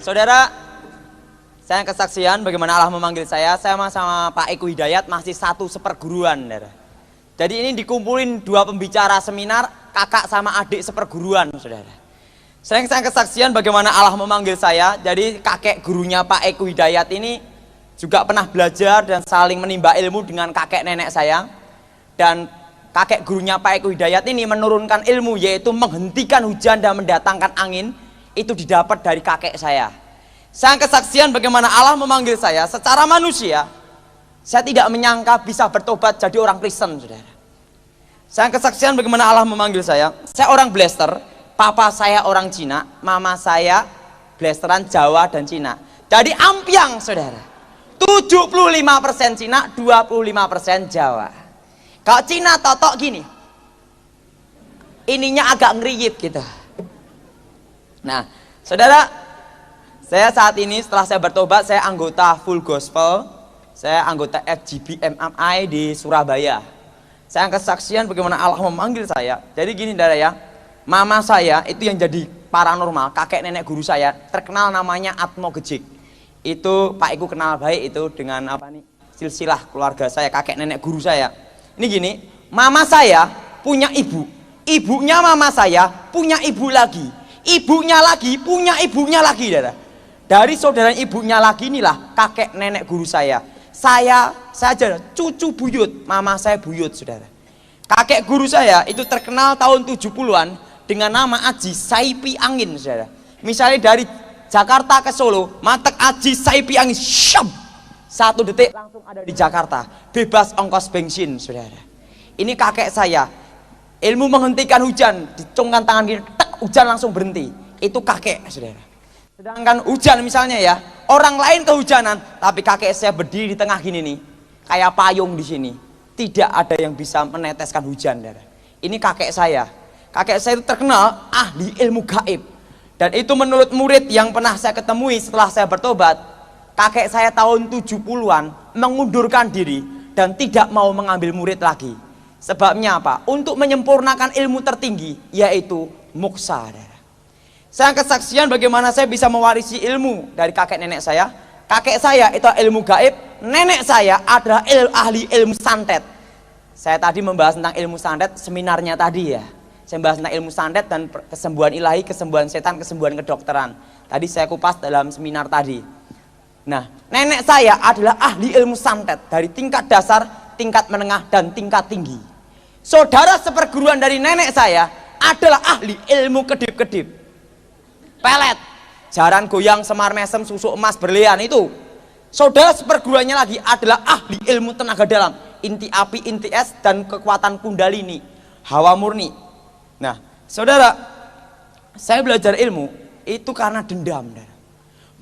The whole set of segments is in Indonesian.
Saudara, saya kesaksian bagaimana Allah memanggil saya sama Pak Eko Hidayat masih satu seperguruan. Saudara. Jadi ini dikumpulin dua pembicara seminar, kakak sama adik seperguruan. Saudara. Saya kesaksian bagaimana Allah memanggil saya. Jadi kakek gurunya Pak Eko Hidayat ini juga pernah belajar dan saling menimba ilmu dengan kakek nenek saya. Dan kakek gurunya Pak Eko Hidayat ini menurunkan ilmu, yaitu menghentikan hujan dan mendatangkan angin. Itu didapat dari kakek saya. Saya kesaksian bagaimana Allah memanggil saya secara manusia. Saya tidak menyangka bisa bertobat jadi orang Kristen, saudara. Saya kesaksian bagaimana Allah memanggil saya. Saya orang Blaster, papa saya orang Cina, mama saya Blasteran Jawa dan Cina. Jadi ampiang, saudara. 75% Cina, 25% Jawa. Kalau Cina totok gini, ininya agak ngeriyip gitu. Nah, saudara, saya saat ini setelah saya bertobat, saya anggota Full Gospel, saya anggota FGB MMI di Surabaya. Saya kesaksian bagaimana Allah memanggil saya. Jadi gini, saudara ya, mama saya itu yang jadi paranormal, kakek nenek guru saya, terkenal namanya Atmo Gejik. Itu Pak Iku kenal baik itu dengan apa nih? Silsilah keluarga saya, kakek nenek guru saya. Ini gini, mama saya punya ibu, ibunya mama saya punya ibu lagi. Ibunya lagi punya ibunya lagi, saudara. Dari saudara ibunya lagi inilah kakek nenek guru saya. Saya saja cucu buyut, mama saya buyut, saudara. Kakek guru saya itu terkenal tahun 70-an dengan nama Aji Saipi Angin, saudara. Misalnya dari Jakarta ke Solo, matek Aji Saipi Angin, syam, 1 detik langsung ada di Jakarta, bebas ongkos bensin, saudara. Ini kakek saya, ilmu menghentikan hujan, dicungkan tangan gini, hujan langsung berhenti. Itu kakek, saudara. Sedangkan hujan misalnya ya, orang lain kehujanan, tapi kakek saya berdiri di tengah gini nih, kayak payung di sini. Tidak ada yang bisa meneteskan hujan, saudara. Ini kakek saya. Kakek saya itu terkenal ahli ilmu gaib. Dan itu menurut murid yang pernah saya ketemui setelah saya bertobat, kakek saya tahun 70-an mengundurkan diri dan tidak mau mengambil murid lagi. Sebabnya apa? Untuk menyempurnakan ilmu tertinggi, yaitu moksa. Saya kesaksian bagaimana saya bisa mewarisi ilmu dari kakek nenek saya. Kakek saya itu ilmu gaib, nenek saya adalah ahli ilmu santet. Saya tadi membahas tentang ilmu santet, seminarnya tadi ya. Saya membahas tentang ilmu santet dan kesembuhan ilahi, kesembuhan setan, kesembuhan kedokteran. Tadi saya kupas dalam seminar tadi. Nah, nenek saya adalah ahli ilmu santet dari tingkat dasar, tingkat menengah, dan tingkat tinggi. Saudara seperguruan dari nenek saya adalah ahli ilmu kedip-kedip, pelet, jaran goyang, semar mesem, susu emas, berlian itu. Saudara seperguruannya lagi adalah ahli ilmu tenaga dalam, inti api, inti es, dan kekuatan kundalini, hawa murni. Nah, saudara, saya belajar ilmu itu karena dendam.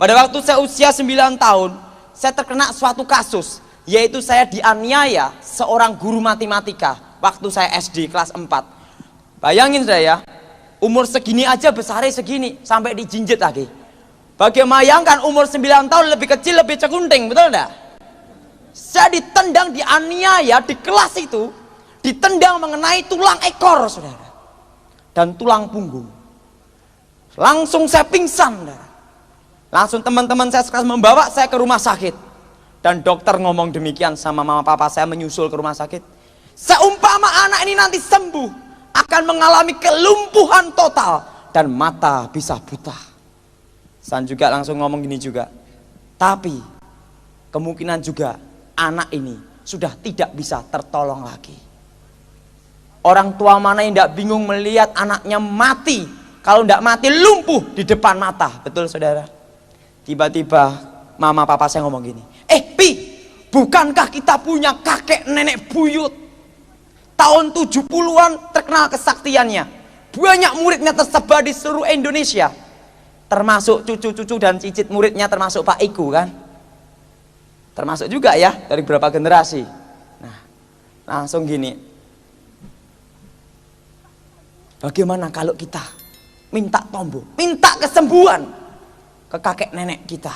Pada waktu saya usia 9 tahun, saya terkena suatu kasus, yaitu saya dianiaya seorang guru matematika waktu saya SD kelas 4. Bayangin saya, umur segini aja besarnya segini, sampai dijinjit lagi. Bagaimana bayangkan umur 9 tahun lebih kecil, lebih cekunting, betul enggak? Saya ditendang, dianiaya di kelas itu, ditendang mengenai tulang ekor, saudara. Dan tulang punggung. Langsung saya pingsan, saudara. Langsung teman-teman saya sekelas membawa saya ke rumah sakit. Dan dokter ngomong demikian sama mama papa saya menyusul ke rumah sakit. Seumpama anak ini nanti sembuh, akan mengalami kelumpuhan total dan mata bisa buta. Saya juga langsung ngomong gini juga, tapi kemungkinan juga anak ini sudah tidak bisa tertolong lagi. Orang tua mana yang tidak bingung melihat anaknya mati, kalau tidak mati lumpuh di depan mata, betul saudara? Tiba-tiba mama papa saya ngomong gini, Pi, bukankah kita punya kakek nenek buyut tahun 70-an terkenal kesaktiannya, banyak muridnya tersebar di seluruh Indonesia, termasuk cucu-cucu dan cicit muridnya, termasuk Pak Iku kan, termasuk juga ya dari beberapa generasi. Nah, langsung gini, bagaimana kalau kita minta tombo, minta kesembuhan ke kakek nenek kita?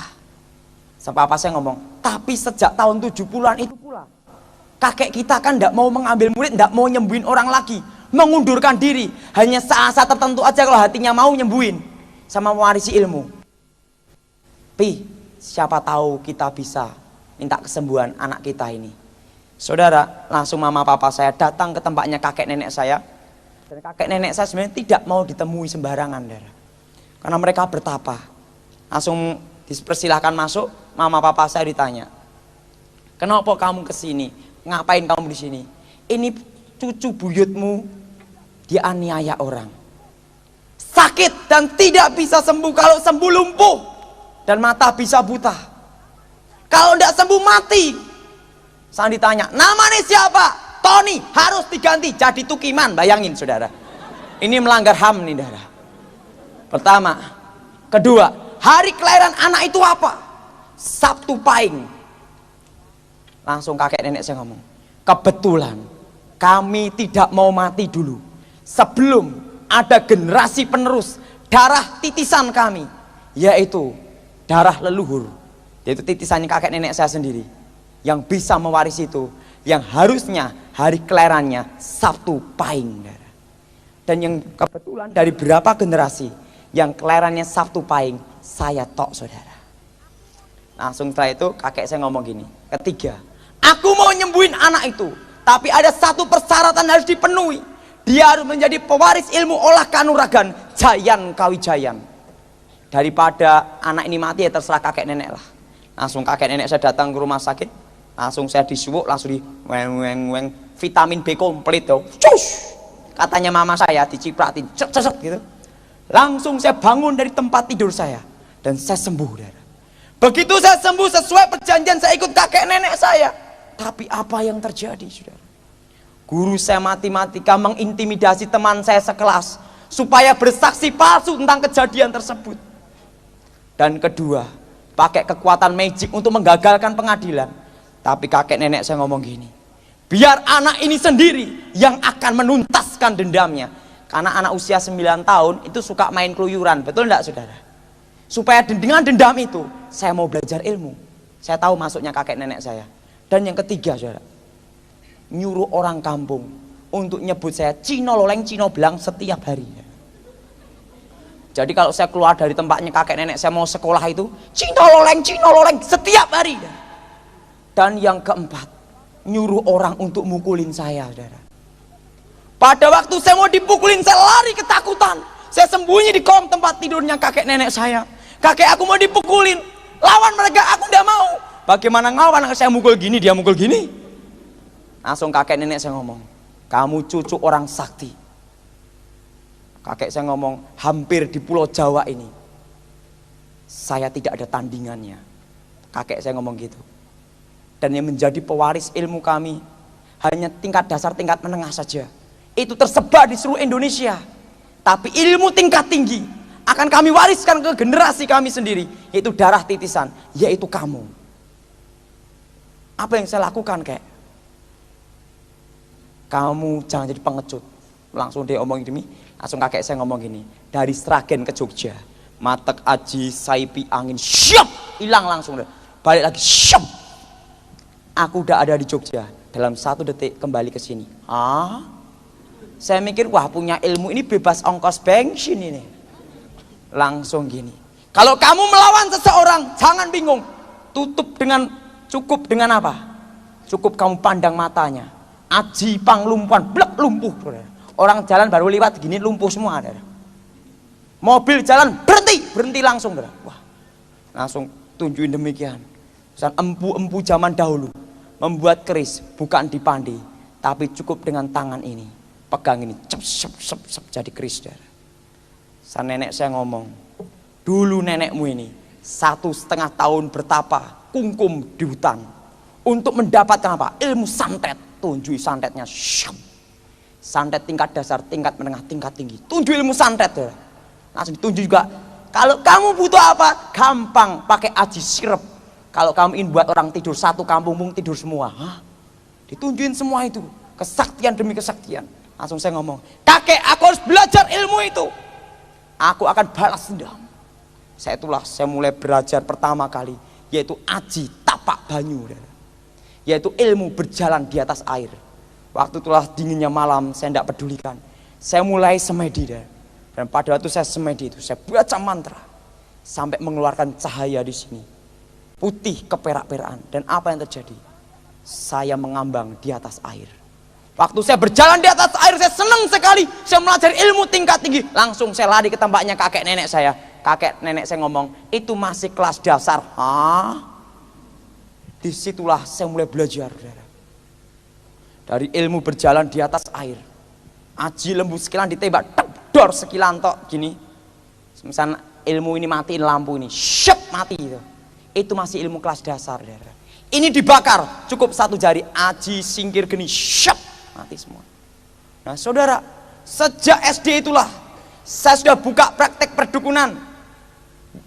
Sampai apa saya ngomong, tapi sejak tahun 70-an itu pula kakek kita kan tidak mau mengambil murid, tidak mau nyembuhin orang lagi, mengundurkan diri, hanya saat-saat tertentu aja kalau hatinya mau nyembuhin sama mewarisi ilmu. Pi, siapa tahu kita bisa minta kesembuhan anak kita ini. Saudara, langsung mama papa saya datang ke tempatnya kakek nenek saya. Dan kakek nenek saya sebenarnya tidak mau ditemui sembarangan, saudara. Karena mereka bertapa. Langsung dipersilahkan masuk, mama papa saya ditanya, kenapa kamu kesini? Ngapain kamu di sini? Ini cucu buyutmu dianiaya orang. Sakit dan tidak bisa sembuh. Kalau sembuh lumpuh dan mata bisa buta. Kalau tidak sembuh mati. Saya ditanya, namanya siapa? Tony, harus diganti jadi Tukiman. Bayangin saudara, ini melanggar HAM nih saudara. Pertama. Kedua, hari kelahiran anak itu apa? Sabtu Pahing. Langsung kakek nenek saya ngomong, kebetulan kami tidak mau mati dulu sebelum ada generasi penerus darah titisan kami, yaitu darah leluhur, yaitu titisannya kakek nenek saya sendiri, yang bisa mewarisi itu, yang harusnya hari kelahirannya Sabtu Pahing. Dan yang kebetulan dari berapa generasi yang kelahirannya Sabtu Pahing, saya tok saudara. Langsung setelah itu kakek saya ngomong gini, ketiga, aku mau nyembuhin anak itu, tapi ada satu persyaratan harus dipenuhi. Dia harus menjadi pewaris ilmu olah kanuragan Jayan Kawijayan. Daripada anak ini mati ya terserah kakek nenek lah. Langsung kakek nenek saya datang ke rumah sakit, langsung saya disuwuk, langsung di weng vitamin B komplit tuh. Cus! Katanya mama saya dicipratin, cek gitu. Langsung saya bangun dari tempat tidur saya dan saya sembuh, saudara. Begitu saya sembuh sesuai perjanjian saya ikut kakek nenek saya. Tapi apa yang terjadi, saudara? Guru saya matematika mengintimidasi teman saya sekelas supaya bersaksi palsu tentang kejadian tersebut. Dan kedua, pakai kekuatan magic untuk menggagalkan pengadilan. Tapi kakek nenek saya ngomong gini, biar anak ini sendiri yang akan menuntaskan dendamnya. Karena anak usia 9 tahun itu suka main keluyuran, betul enggak saudara? Supaya dengan dendam itu saya mau belajar ilmu. Saya tahu masuknya kakek nenek saya. Dan yang ketiga saudara, nyuruh orang kampung untuk nyebut saya Cino Loleng, Cino Belang setiap hari. Jadi kalau saya keluar dari tempatnya kakek nenek saya mau sekolah itu Cino Loleng setiap hari. Dan yang keempat, nyuruh orang untuk mukulin saya, saudara. Pada waktu saya mau dipukulin, saya lari ketakutan. Saya sembunyi di kolong tempat tidurnya kakek nenek saya. Kakek aku mau dipukulin, lawan mereka, aku tidak mau. Bagaimana ngelawan? Saya mukul gini, dia mukul gini. Langsung kakek nenek saya ngomong, kamu cucu orang sakti. Kakek saya ngomong, hampir di Pulau Jawa ini saya tidak ada tandingannya. Kakek saya ngomong gitu. Dan yang menjadi pewaris ilmu kami hanya tingkat dasar, tingkat menengah saja. Itu tersebar di seluruh Indonesia. Tapi ilmu tingkat tinggi akan kami wariskan ke generasi kami sendiri, yaitu darah titisan, yaitu kamu. Apa yang saya lakukan, kek? Kamu jangan jadi pengecut. Langsung dia omong gini, langsung kakek saya ngomong gini, dari Sragen ke Jogja, matek aji saipi angin, syap, hilang langsung. Balik lagi, syap. Aku udah ada di Jogja, dalam 1 detik kembali ke sini. Saya mikir, wah punya ilmu ini bebas ongkos bensin ini. Langsung gini, kalau kamu melawan seseorang, jangan bingung. Cukup dengan apa? Cukup kamu pandang matanya. Aji panglumpuhan, blek lumpuh. Orang jalan baru lewat gini lumpuh semua. Mobil jalan berhenti langsung. Wah, langsung tunjukin demikian. Empu-empu zaman dahulu membuat keris bukan dipandi, tapi cukup dengan tangan ini, pegang ini, cep jadi keris. Sang nenek saya ngomong, dulu nenekmu ini 1,5 tahun bertapa kungkum di hutan untuk mendapatkan apa? Ilmu santet. Tunjui santetnya, santet tingkat dasar, tingkat menengah, tingkat tinggi. Tunjuk ilmu santet. Langsung ditunjuk juga. Kalau kamu butuh apa? Gampang, pakai aji sirep. Kalau kamu ingin buat orang tidur satu kampung tidur semua, ditunjukin semua itu, kesaktian demi kesaktian. Langsung saya ngomong, kakek aku harus belajar ilmu itu. Aku akan balas dendam. Saya mulai belajar pertama kali, yaitu aji tapak banyu, yaitu ilmu berjalan di atas air. Waktu itulah dinginnya malam, saya tidak pedulikan. Saya mulai semedi dan pada waktu saya semedi itu, saya baca mantra. sampai mengeluarkan cahaya di sini. Putih keperak-perakan. Dan apa yang terjadi? Saya mengambang di atas air. Waktu saya berjalan di atas air, saya senang sekali. Saya melajari ilmu tingkat tinggi. Langsung saya lari ke tempatnya kakek nenek saya. Kakek nenek saya ngomong, itu masih kelas dasar. Hah? Disitulah saya mulai belajar. Dari ilmu berjalan di atas air. Aji lembu sekilan ditembak, dor sekilan tok gini. Misalnya ilmu ini matiin lampu ini, syep mati itu. Itu masih ilmu kelas dasar. Ini dibakar, cukup satu jari, aji singkir geni, syep. Mati semua. Nah saudara, sejak SD itulah saya sudah buka praktek perdukunan.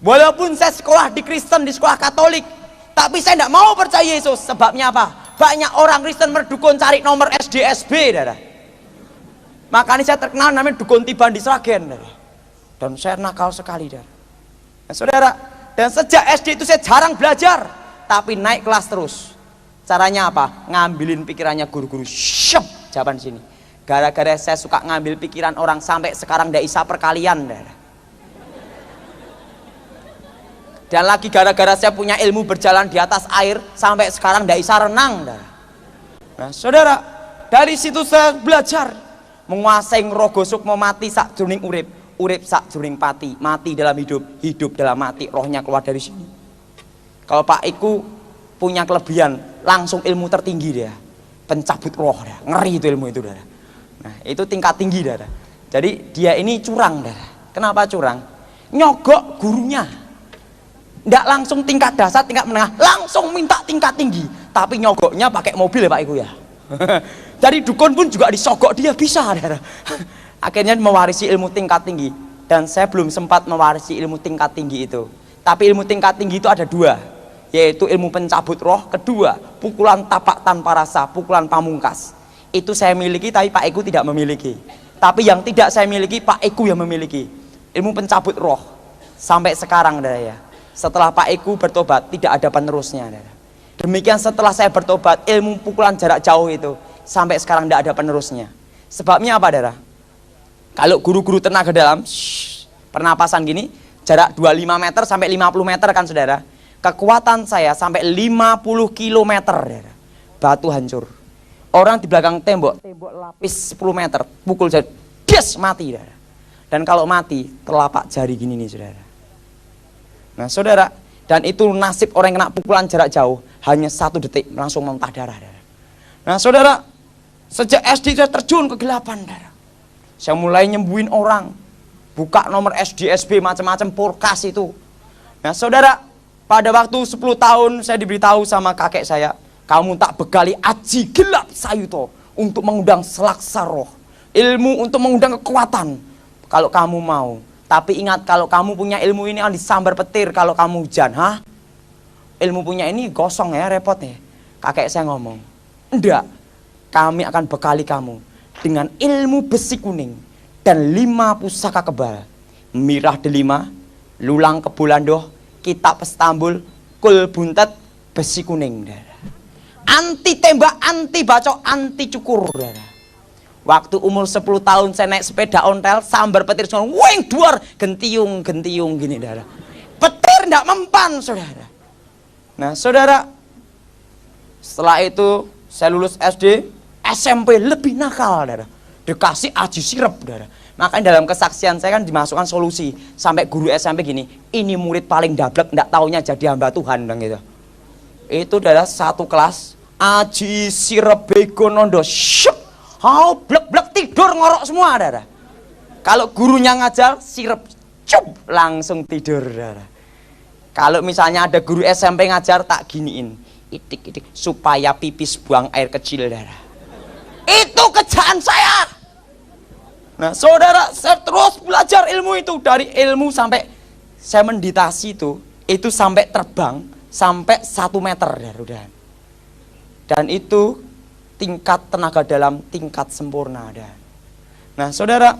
Walaupun saya sekolah di Kristen, di sekolah Katolik, tapi saya tidak mau percaya Yesus. Sebabnya apa? Banyak orang Kristen berdukun cari nomor SDSB, saudara. Makanya saya terkenal namanya dukun Tiban di Sragen, saudara. Dan saya nakal sekali, saudara. Nah, saudara, dan sejak SD itu saya jarang belajar, tapi naik kelas terus. Caranya apa? Ngambilin pikirannya guru-guru. Syep. Jawaban sini. Gara-gara saya suka ngambil pikiran orang sampai sekarang tidak bisa perkalian. Dan lagi gara-gara saya punya ilmu berjalan di atas air sampai sekarang tidak bisa renang. Nah, saudara, dari situ saya belajar menguasai rogo sukmo mati sak jroning urip, urip sak jroning pati, mati dalam hidup, hidup dalam mati, rohnya keluar dari sini. Kalau Pak Iku punya kelebihan, langsung ilmu tertinggi dia. Pencabut roh, dah. Ngeri itu ilmu itu, dah. Nah, itu tingkat tinggi, dah. Jadi dia ini curang, dah. Kenapa curang? Nyogok gurunya. Nggak langsung tingkat dasar, tingkat menengah, langsung minta tingkat tinggi. Tapi nyogoknya pakai mobil ya Pak Iku ya. Jadi dukun pun juga disogok dia bisa, dah. Akhirnya mewarisi ilmu tingkat tinggi. Dan saya belum sempat mewarisi ilmu tingkat tinggi itu. Tapi ilmu tingkat tinggi itu ada dua, yaitu ilmu pencabut roh. Kedua, pukulan tapak tanpa rasa, pukulan pamungkas. Itu saya miliki, tapi Pak Iku tidak memiliki. Tapi yang tidak saya miliki, Pak Iku yang memiliki. Ilmu pencabut roh. Sampai sekarang, ya. Setelah Pak Iku bertobat, tidak ada penerusnya. Demikian setelah saya bertobat, ilmu pukulan jarak jauh itu, sampai sekarang tidak ada penerusnya. Sebabnya apa, Dara? Kalau guru-guru tenaga dalam, pernapasan gini, jarak 25 meter sampai 50 meter kan, saudara. Kekuatan saya sampai 50 km, batu hancur. Orang di belakang tembok lapis 10 meter, pukul jari, des, mati. Dan kalau mati, telapak jari gini nih, saudara. Nah, saudara, dan itu nasib orang yang kena pukulan jarak jauh, hanya 1 detik, langsung muntah darah. Nah, saudara, sejak SD saya terjun ke kegelapan, saudara. Saya mulai nyembuhin orang, buka nomor SDSB, macam-macam porkas itu. Nah, saudara, pada waktu 10 tahun saya diberitahu sama kakek saya, kamu tak bekali aji gelap sayuto untuk mengundang selaksa roh, ilmu untuk mengundang kekuatan kalau kamu mau. Tapi ingat, kalau kamu punya ilmu ini disambar petir kalau kamu hujan. Hah? Ilmu punya ini gosong ya, repot ya. Kakek saya ngomong, enggak, kami akan bekali kamu dengan ilmu besi kuning dan 5 pusaka kebal, mirah delima, lulang kebulandoh, kitab Istanbul, kul buntet, besi kuning. Anti tembak, anti bacok, anti cukur. Waktu umur 10 tahun saya naik sepeda ontel, sambar petir semua, weng duar, gentiung gini, saudara. Petir tidak mempan, saudara. Nah, saudara, setelah itu saya lulus SD, SMP lebih nakal, saudara. Dikasih aji sirep, saudara. Makanya dalam kesaksian saya kan dimasukkan solusi. Sampai guru SMP gini, ini murid paling dablek, tidak taunya jadi hamba Tuhan, bilang gitu. Itu adalah satu kelas, aji sirep bego nondo, syep. Blek-blek tidur ngorok semua, saudara. Kalau gurunya ngajar, sirep, cup, langsung tidur, saudara. Kalau misalnya ada guru SMP ngajar, tak giniin, itik-itik, supaya pipis buang air kecil, saudara. Itu kerjaan saya. Nah, saudara, saya terus belajar ilmu itu. Dari ilmu sampai saya meditasi itu sampai terbang, sampai 1 meter, saudara. Dan itu tingkat tenaga dalam, tingkat sempurna. Nah, saudara,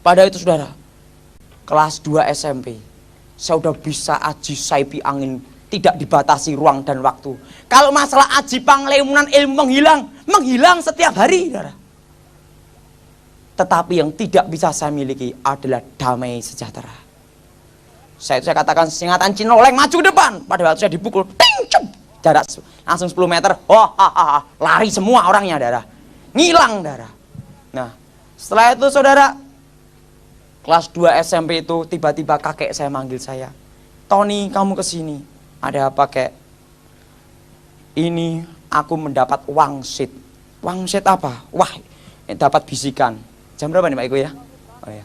pada itu saudara, kelas 2 SMP, saya udah bisa aji saipi angin, tidak dibatasi ruang dan waktu. Kalau masalah aji panglemunan, ilmu menghilang setiap hari, saudara. Tetapi yang tidak bisa saya miliki adalah damai sejahtera. Saya katakan singatan Cinoleng maju ke depan. Pada waktu saya dipukul, ting, cup, jarak langsung 10 meter. Lari semua orangnya, darah. Ngilang, darah. Nah, setelah itu saudara, kelas 2 SMP itu tiba-tiba kakek saya manggil saya. Tony, kamu kesini. Ada apa, kek? Ini aku mendapat wangsit. Wangsit apa? Wah, dapat bisikan. Jam berapa nih Pak Iko ya? Oh ya.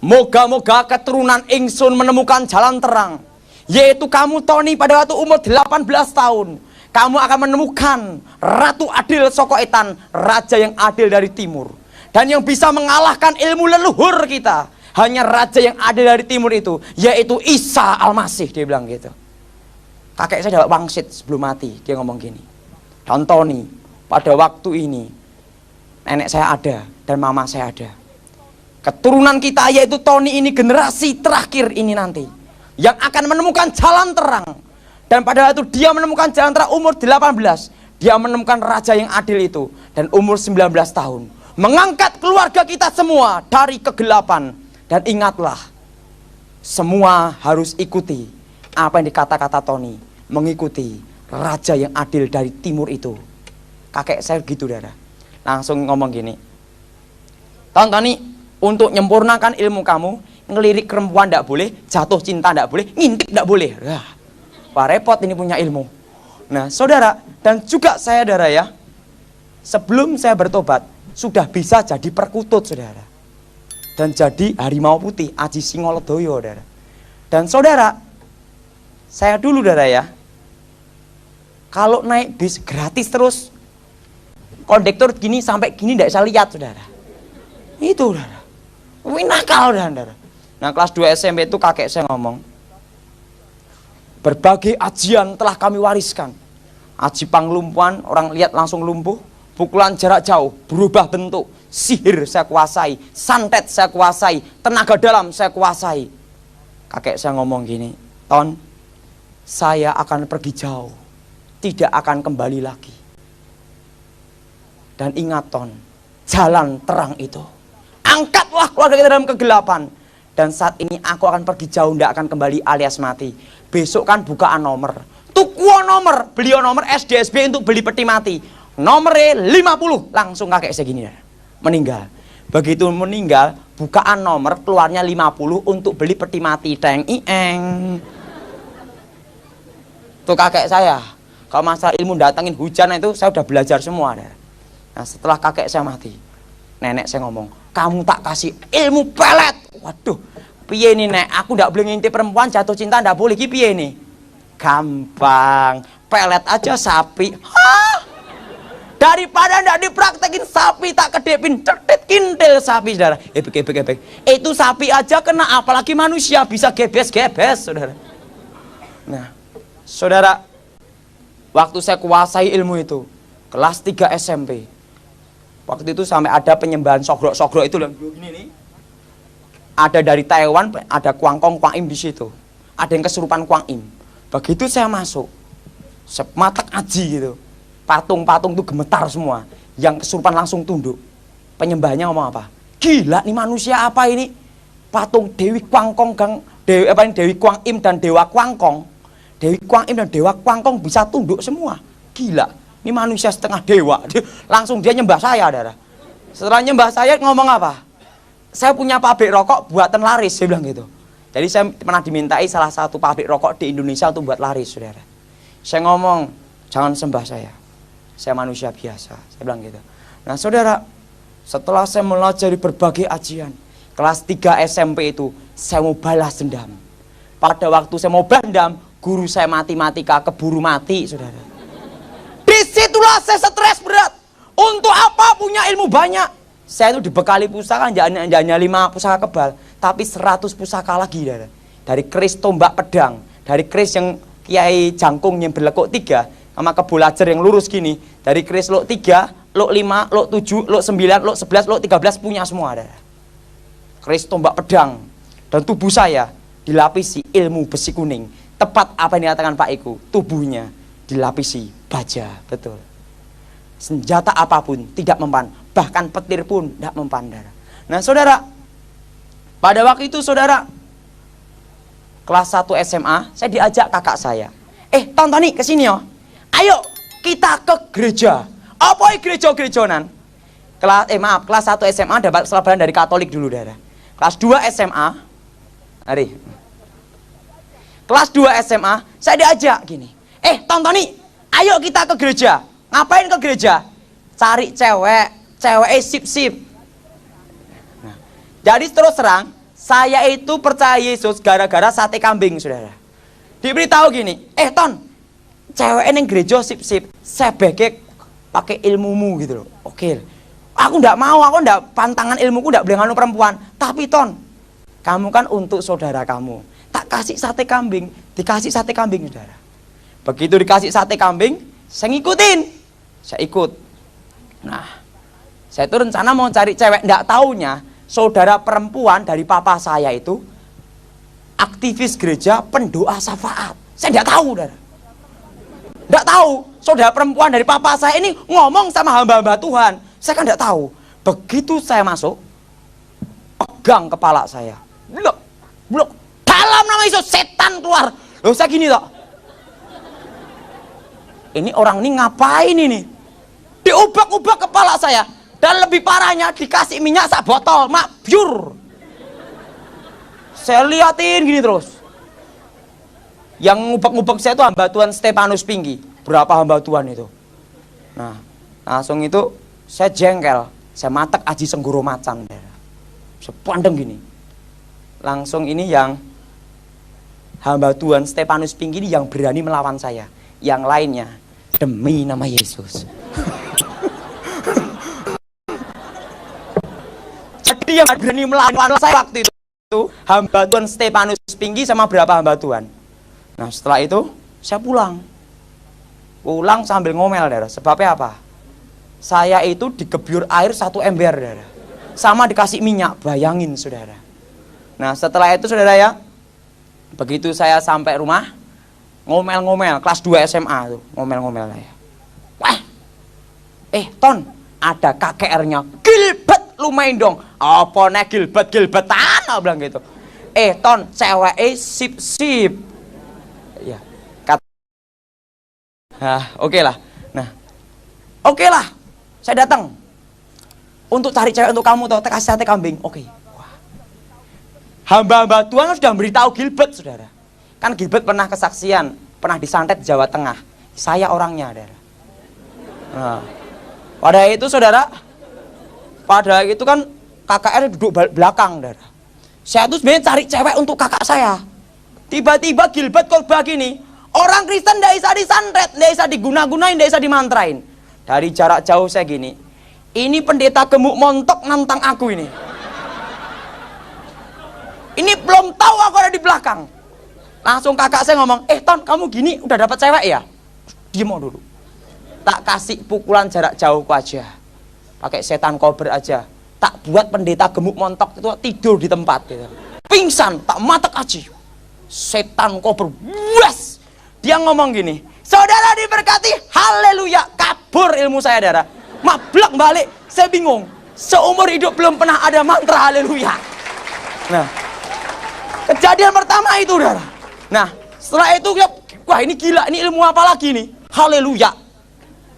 Moga-moga keturunan ingsun menemukan jalan terang. Yaitu kamu Tony pada waktu umur 18 tahun. Kamu akan menemukan Ratu Adil Sokoetan, raja yang adil dari timur. Dan yang bisa mengalahkan ilmu leluhur kita. Hanya raja yang adil dari timur itu, yaitu Isa Al-Masih, dia bilang gitu. Kakek saya dapat wangsit sebelum mati, dia ngomong gini. Dan Tony, pada waktu ini nenek saya ada dan mama saya ada. Keturunan kita yaitu Tony ini generasi terakhir ini nanti yang akan menemukan jalan terang. Dan pada waktu dia menemukan jalan terang umur 18, dia menemukan raja yang adil itu. Dan umur 19 tahun mengangkat keluarga kita semua dari kegelapan. Dan ingatlah, semua harus ikuti apa yang dikata-kata Tony, mengikuti raja yang adil dari timur itu. Kakek saya gitu, darah. Langsung ngomong gini, Tony, untuk menyempurnakan ilmu kamu, ngelirik perempuan tidak boleh, jatuh cinta tidak boleh, ngintip tidak boleh. Wah, repot ini punya ilmu. Nah, saudara, dan juga saya, darah ya, sebelum saya bertobat, sudah bisa jadi perkutut, saudara. Dan jadi harimau putih, Aji Singolodoyo, saudara. Dan saudara, saya dulu, darah ya, kalau naik bis gratis terus, kondektur gini sampai gini tidak bisa lihat, saudara. Itu, saudara. Ini nakal, saudara. Nah, kelas 2 SMP itu kakek saya ngomong, berbagai ajian telah kami wariskan. Aji panglumpuan, orang lihat langsung lumpuh. Pukulan jarak jauh, berubah bentuk. Sihir saya kuasai, santet saya kuasai, tenaga dalam saya kuasai. Kakek saya ngomong gini, Ton, saya akan pergi jauh, tidak akan kembali lagi. Dan ingat, Ton, jalan terang itu, angkatlah keluarga kita dalam kegelapan. Dan saat ini aku akan pergi jauh, tidak akan kembali alias mati. Besok kan bukaan nomor, tukuo nomor, beliau nomor SDSB untuk beli peti mati. Nomornya 50, langsung kakek segini, meninggal. Begitu meninggal, bukaan nomor keluarnya 50 untuk beli peti mati. Teng ieng. Tuh kakek saya. Kalau masalah ilmu datangin hujan itu saya udah belajar semua. Nah, setelah kakek saya mati, nenek saya ngomong, kamu tak kasih ilmu pelet. Waduh, piye nih nek? Aku ndak boleh ngintip perempuan, jatuh cinta ndak boleh. Piye nih? Gampang, pelet aja sapi. Hah? Daripada ndak dipraktekin sapi tak kedepin, cetit kintil sapi, saudara. Ebek. Itu sapi aja kena, apalagi manusia bisa gebes-gebes, saudara. Nah, saudara, waktu saya kuasai ilmu itu, kelas 3 SMP. Waktu itu sampai ada penyembahan sogrok-sogrok itu loh, gini nih. Ada dari Taiwan, ada Kuangkong, Kuang Im di situ. Ada yang kesurupan Kuang Im. Begitu saya masuk, sematak aji gitu. Patung-patung itu gemetar semua. Yang kesurupan langsung tunduk. Penyembahnya ngomong apa? Gila nih manusia apa ini? Patung Dewi Kuangkong, Dewi Kuang Im dan Dewa Kuangkong. Dewi Kuang Im dan Dewa Kuangkong bisa tunduk semua. Gila, ini manusia setengah dewa. Langsung dia nyembah saya, darah. Setelah nyembah saya ngomong apa? Saya punya pabrik rokok buatan laris, saya bilang gitu. Jadi saya pernah dimintai salah satu pabrik rokok di Indonesia untuk buat laris, saudara. Saya ngomong, jangan sembah saya manusia biasa, saya bilang gitu. Nah saudara, setelah saya melajari berbagai ajian, kelas 3 SMP itu, saya mau balas dendam. Pada waktu saya mau balas dendam, guru saya matematika keburu mati, saudara. Disitulah saya stres berat. Untuk apa punya ilmu banyak? Saya itu dibekali pusaka, hanya 5 pusaka kebal, tapi 100 pusaka lagi, saudara. Dari keris tombak pedang, dari keris yang Kiai Jangkung yang berlekuk 3, sama kebo lajer yang lurus gini, dari keris lok 3, lok 5, lok 7, lok 9, lok 11, lok 13 punya semua ada. Keris tombak pedang. Dan tubuh saya dilapisi ilmu besi kuning. Tepat apa yang dikatakan Pak Iku, tubuhnya dilapisi baja, betul. Senjata apapun tidak mempan, bahkan petir pun tidak mempan, saudara. Nah saudara, pada waktu itu saudara, kelas 1 SMA, saya diajak kakak saya. Tonton nih kesini yo. Ayo kita ke gereja. Apa gereja-gerejonan? Kelas 1 SMA dapat selebaran dari Katolik dulu, Dara. Kelas 2 SMA, hari. Kelas 2 SMA, saya diajak gini. Tonton nih, ayo kita ke gereja. Ngapain ke gereja? Cari cewek sip-sip. Nah, jadi terus terang, saya itu percaya Yesus gara-gara sate kambing, saudara. Diberitahu gini, Ton, cewek yang gereja sip-sip, saya bekek pakai ilmumu gitu loh. Oke, aku ndak mau, aku ndak pantangan ilmuku ndak boleh nganu perempuan. Tapi Ton, kamu kan untuk saudara kamu, tak kasih sate kambing, dikasih sate kambing, saudara. Begitu dikasih sate kambing, saya ngikutin, saya ikut. Nah, saya itu rencana mau cari cewek, ndak taunya saudara perempuan dari papa saya itu aktivis gereja pendoa syafaat. Saya ndak tahu, saudara. Ndak tahu, saudara perempuan dari papa saya ini ngomong sama hamba-hamba Tuhan. Saya kan ndak tahu. Begitu saya masuk, pegang kepala saya. Blok. Dalam nama Yesus, setan keluar. Loh, saya gini toh. Ini orang ini ngapain ini? Diubak-ubak kepala saya. Dan lebih parahnya dikasih minyak sak botol, mabyur. Saya liatin gini terus. Yang ngubek-ngubek saya itu hamba Tuhan Stefanus Pinggi. Berapa hamba Tuhan itu? Nah, langsung itu saya jengkel. Saya matek aji senggoro macan. Saya pandeng gini. Langsung ini yang hamba Tuhan Stefanus Pinggi ini yang berani melawan saya. Yang lainnya, demi nama Yesus. Jadi yang berani melawan saya waktu itu hamba Tuhan Stefanus Pinggi sama berapa hamba Tuhan. Nah, setelah itu saya pulang sambil ngomel, saudara. Sebabnya apa? Saya itu digebyur air 1 ember, saudara. Sama dikasih minyak, bayangin, saudara. Nah, setelah itu, saudara ya, begitu saya sampai rumah, ngomel-ngomel, kelas 2 SMA tuh, ngomel-ngomel saya. Wah, Ton, ada KKR-nya, Gilbert lumayan dong. Apa nih Gilbertan, aku bilang gitu. Ton, cewek sip-sip. Ya, oke lah. Nah, oke lah, saya datang untuk cari cewek untuk kamu, toh, kasih sate kambing. Oke. Wah. Hamba-hamba Tuhan sudah memberitahu Gilbert, saudara. Kan Gilbert pernah kesaksian, pernah disantet di Jawa Tengah. Saya orangnya, saudara. Nah, pada itu, saudara, pada itu kan KKR duduk belakang, saudara. Saya tuh sebenarnya cari cewek untuk kakak saya. Tiba-tiba Gilbert khotbah gini, orang Kristen tidak bisa disantet, tidak bisa diguna-gunain, tidak bisa dimantrain. Dari jarak jauh saya gini, ini pendeta gemuk montok nantang aku ini. Ini belum tahu aku ada di belakang. Langsung kakak saya ngomong, Ton, kamu gini udah dapat cewek ya? Diem dulu. Tak kasih pukulan jarak jauhku aja. Pakai setan kober aja. Tak buat pendeta gemuk montok itu tidur di tempat gitu. Pingsan, tak matek aja. Setan kober, wes. Dia ngomong gini, saudara diberkati, haleluya. Kabur ilmu saya, saudara. Mablak balik, saya bingung. Seumur hidup belum pernah ada mantra haleluya. Nah, kejadian pertama itu, saudara. Nah, setelah itu, wah ini gila, ini ilmu apa lagi nih? Haleluya.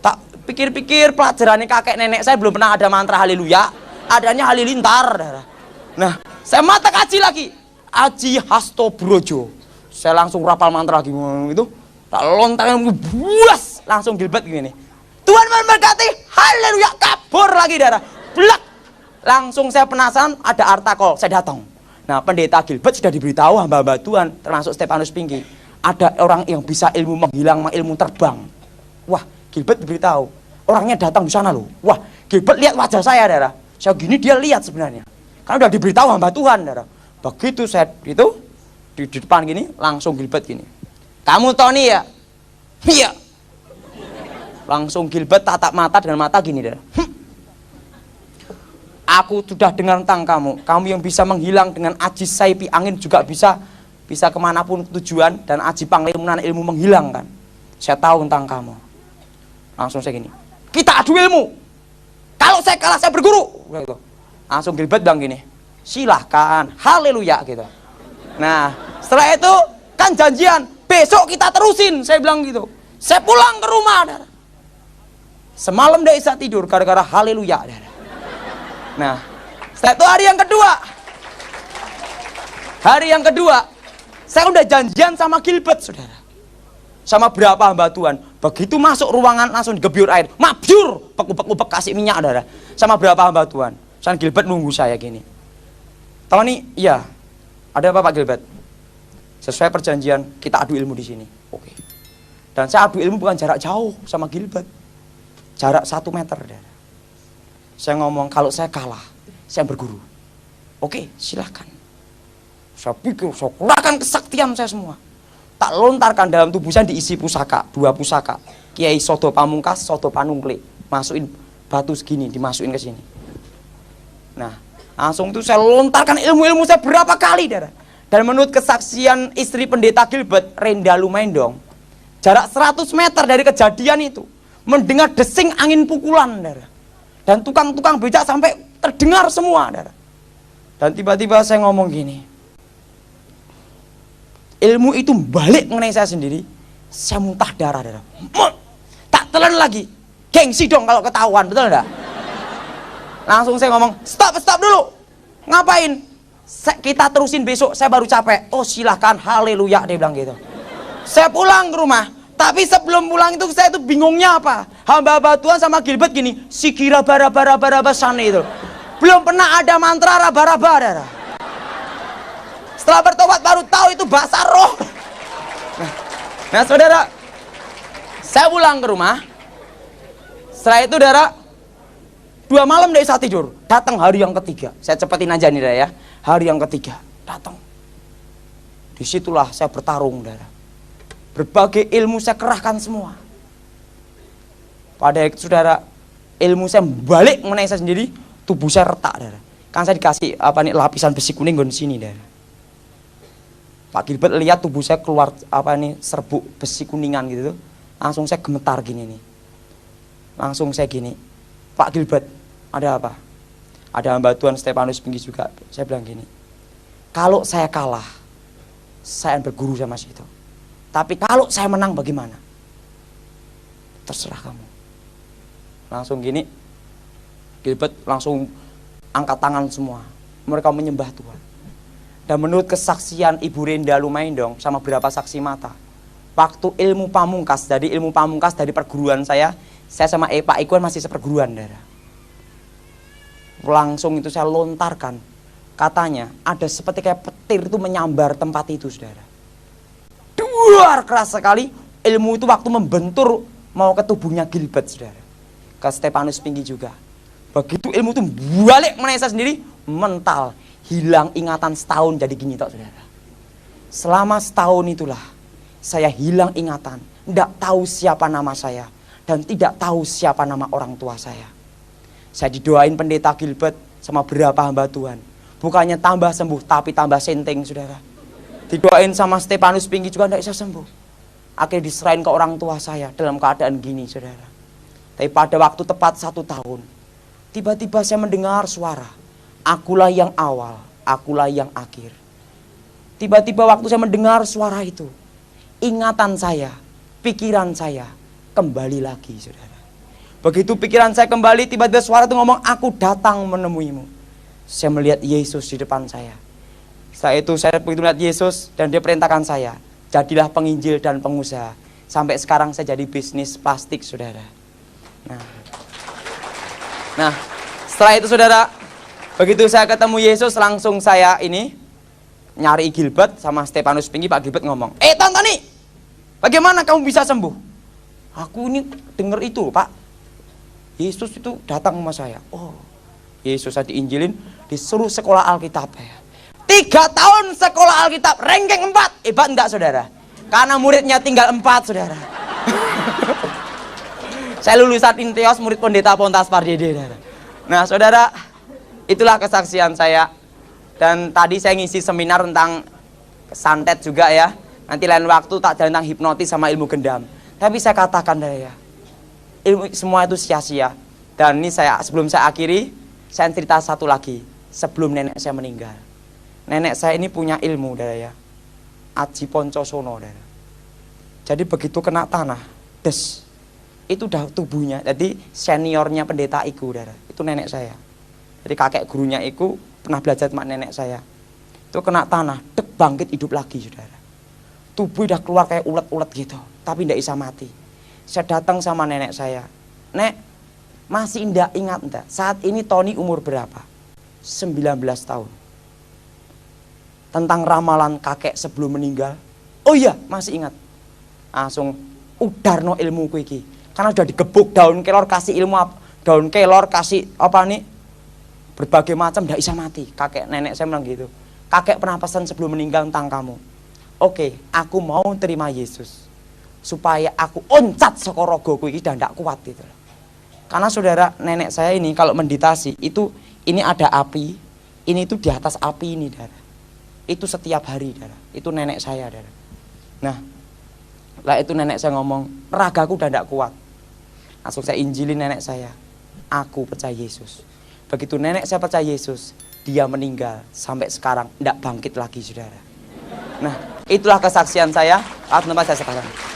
Tak pikir-pikir pelajaran kakek nenek saya belum pernah ada mantra haleluya. Adanya halilintar, saudara. Nah, saya mata kaji lagi. Aji Hasto Brojo. Saya langsung rapal mantra lagi gitu. Tak lontarin buas, langsung Gilbert gini. Tuhan memberkati, haleluya, kabur lagi, saudara. Blak. Langsung saya penasaran, ada artikel, saya datang. Nah, pendeta Gilbert sudah diberitahu hamba-hamba Tuhan, termasuk Stefanus Pinggi. Ada orang yang bisa ilmu menghilang, ilmu terbang. Wah, Gilbert diberitahu. Orangnya datang di sana loh. Wah, Gilbert lihat wajah saya, saudara. Saya gini dia lihat sebenarnya. Karena udah diberitahu hamba Tuhan, saudara. Begitu saya itu di depan gini, langsung Gilbert gini. Kamu Tony ya? Iya. Langsung Gilbert tatap mata dengan mata gini, saudara. Aku sudah dengar tentang kamu. Kamu yang bisa menghilang dengan aji saipi angin juga bisa kemanapun tujuan, dan aji panglimunan ilmu menghilangkan. Saya tahu tentang kamu. Langsung saya gini. Kita adu ilmu. Kalau saya kalah saya berguru. Langsung Gilbert bilang gini. Silahkan, haleluya gitu. Nah, Setelah itu kan janjian, besok kita terusin, saya bilang gitu. Saya pulang ke rumah, saudara. Semalam tidak bisa tidur gara-gara haleluya, saudara. Nah, setelah itu hari yang kedua. Hari yang kedua, saya udah janjian sama Gilbert, saudara. Sama berapa hamba Tuhan. Begitu masuk ruangan langsung digebyur air. Mabyur, pek-pek kasih minyak, saudara. Sama berapa hamba Tuhan. San Gilbert nunggu saya gini. Tahu nih, iya. Ada apa Pak Gilbert? Sesuai perjanjian, kita adu ilmu di sini. Oke. Dan saya adu ilmu bukan jarak jauh sama Gilbert. Jarak 1 meter. Saudara. Saya ngomong, kalau saya kalah, saya berguru. Oke, silahkan. Saya pikir, saya kurangkan kesaktian saya semua. Tak lontarkan dalam tubuh saya diisi pusaka, 2 pusaka. Kiai Sodo Pamungkas, Sodo Panungklik. Masukin batu segini, dimasukin ke sini. Nah, langsung itu saya lontarkan ilmu-ilmu saya berapa kali, saudara. Dan menurut kesaksian istri pendeta Gilbert, Renda Lumendong, jarak 100 meter dari kejadian itu, mendengar desing angin pukulan, saudara. Dan tukang-tukang becak sampai terdengar semua, saudara. Dan tiba-tiba saya ngomong gini, ilmu itu balik mengenai saya sendiri, saya muntah darah, saudara. Tak telan lagi, gengsi dong kalau ketahuan, betul enggak? Langsung saya ngomong, stop dulu, ngapain? Kita terusin besok, saya baru capek. Oh silahkan, haleluya, dia bilang gitu. Saya pulang ke rumah, tapi sebelum pulang itu saya tuh bingungnya apa? Hamba Tuhan sama Gilbert gini, sikira bara sana itu. Belum pernah ada mantra raba-raba, saudara. Setelah bertobat baru tahu itu bahasa roh. Nah saudara, saya pulang ke rumah. Setelah itu saudara, 2 malam tidak bisa tidur. Datang hari yang ketiga. Saya cepetin aja nih, saudara ya. Hari yang ketiga datang. Disitulah saya bertarung, saudara. Berbagai ilmu saya kerahkan semua. Pada itu saudara, ilmu saya balik mengenai saya sendiri, tubuh saya retak, saudara. Kan saya dikasih lapisan besi kuning di sini, saudara. Pak Gilbert lihat tubuh saya keluar serbuk besi kuningan gitu. Langsung saya gemetar gini nih. Langsung saya gini, Pak Gilbert, ada apa? Ada hamba Tuhan Stefanus Pinggi juga. Saya bilang gini, kalau saya kalah, saya berguru sama situ. Tapi kalau saya menang bagaimana? Terserah kamu. Langsung gini, Gilbert langsung angkat tangan semua. Mereka menyembah Tuhan. Dan menurut kesaksian Ibu Renda Lumendong sama beberapa saksi mata, waktu ilmu pamungkas dari perguruan saya sama Pak Ikwan masih seperguruan, saudara. Langsung itu saya lontarkan, katanya ada seperti kayak petir itu menyambar tempat itu, saudara. Duar keras sekali, ilmu itu waktu membentur mau ke tubuhnya Gilbert, saudara. Ke Stefanus Pinggi juga. Begitu ilmu itu balik mengenai saya sendiri, mental, hilang ingatan setahun jadi gini tok, saudara. Selama setahun itulah saya hilang ingatan, tidak tahu siapa nama saya dan tidak tahu siapa nama orang tua saya. Saya didoain pendeta Gilbert sama berapa hamba Tuhan. Bukannya tambah sembuh, tapi tambah senteng, saudara. Didoain sama Stefanus Pinggi juga tidak bisa sembuh. Akhirnya diserahin ke orang tua saya dalam keadaan gini, saudara. Tapi pada waktu tepat 1 tahun, tiba-tiba saya mendengar suara, akulah yang awal, akulah yang akhir. Tiba-tiba waktu saya mendengar suara itu, ingatan saya, pikiran saya kembali lagi, saudara. Begitu pikiran saya kembali, tiba-tiba suara itu ngomong, aku datang menemuimu. Saya melihat Yesus di depan saya. Setelah itu saya begitu melihat Yesus dan dia perintahkan saya, jadilah penginjil dan pengusaha. Sampai sekarang saya jadi bisnis plastik, saudara. Nah, setelah itu saudara, begitu saya ketemu Yesus, langsung saya ini nyari Gilbert sama Stefanus Pinggi. Pak Gilbert ngomong, Tony, bagaimana kamu bisa sembuh? Aku ini dengar itu, Pak. Yesus itu datang sama saya. Oh, Yesus saya diinjilin, disuruh sekolah Alkitab ya. 3 tahun sekolah Alkitab, ranking 4. Hebat enggak, saudara? Karena muridnya tinggal 4, saudara. Saya lulusan Inteos, murid pendeta Pontas Pardede, saudara. Nah, saudara, itulah kesaksian saya. Dan tadi saya ngisi seminar tentang santet juga ya. Nanti lain waktu tak tentang hipnotis sama ilmu gendam. Tapi saya katakan ya, ilmu semua itu sia-sia. Dan ini sebelum saya akhiri, saya cerita satu lagi. Sebelum nenek saya meninggal, nenek saya ini punya ilmu, ya. Aji Poncosono. Jadi begitu kena tanah, des, itu udah tubuhnya. Jadi seniornya pendeta Iku, itu nenek saya. Jadi kakek gurunya Iku pernah belajar sama nenek saya. Itu kena tanah, dek bangkit hidup lagi, saudara. Tubuh udah keluar kayak ulet-ulet gitu, tapi tidak bisa mati. Saya datang sama nenek saya, Nek, masih indah ingat enggak? Saat ini Tony umur berapa? 19 tahun. Tentang ramalan kakek sebelum meninggal. Oh iya, masih ingat. Langsung udarno ilmuku iki. Karena sudah digebuk daun kelor kasih ilmu apa? Daun kelor kasih apa nih? Berbagai macam tidak bisa mati. Kakek nenek saya bilang gitu. Kakek pernah pesan sebelum meninggal tentang kamu. Oke, aku mau terima Yesus. Supaya aku oncat saka ragaku iki dan tidak kuat gitu. Karena saudara nenek saya ini kalau meditasi itu ini ada api, ini itu di atas api ini, saudara. Itu setiap hari, saudara. Itu nenek saya, saudara. Nah, lah itu nenek saya ngomong, ragaku udah tidak kuat. Langsung saya injilin nenek saya. Aku percaya Yesus. Begitu nenek saya percaya Yesus, dia meninggal sampai sekarang tidak bangkit lagi, saudara. Nah, itulah kesaksian saya. Atas nama saya sekarang.